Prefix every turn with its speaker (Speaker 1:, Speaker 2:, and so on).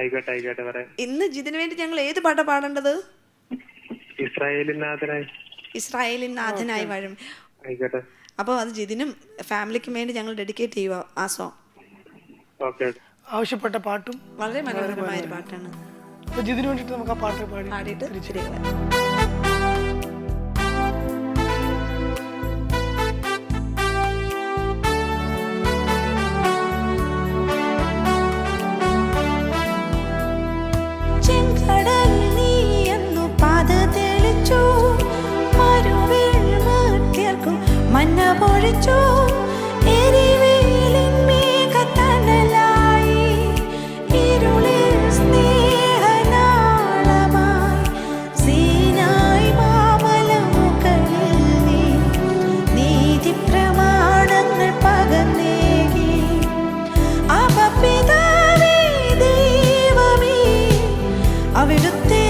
Speaker 1: ആയിക്കോട്ടെ ആയിക്കോട്ടെ പറയാം.
Speaker 2: ഇന്ന് ജിതിന് വേണ്ടി ഞങ്ങൾ ഏത് പാട്ടാ പാടേണ്ടത്?
Speaker 1: ഇസ്രായേലിനാഥനായി.
Speaker 2: ഇസ്രായേലിൻ നാഥനായി വാഴും.
Speaker 1: ആയിക്കോട്ടെ.
Speaker 2: അപ്പോൾ അത് ജിതിനും ഫാമിലിക്കും വേണ്ടി ഞങ്ങൾ ഡെഡിക്കേറ്റ് ചെയ്യുക ആ സോങ്.
Speaker 1: ഓക്കെ.
Speaker 3: ആവശ്യപ്പെട്ട പാട്ടും
Speaker 2: വളരെ മനോഹരമായ ഒരു പാട്ടാണ്.
Speaker 3: അപ്പോൾ ജിതിന് വേണ്ടിയിട്ട് നമുക്ക് ആ പാട്ട്
Speaker 2: പാടിയിട്ട്
Speaker 3: തിരിച്ചു
Speaker 4: അവിടുത്തെ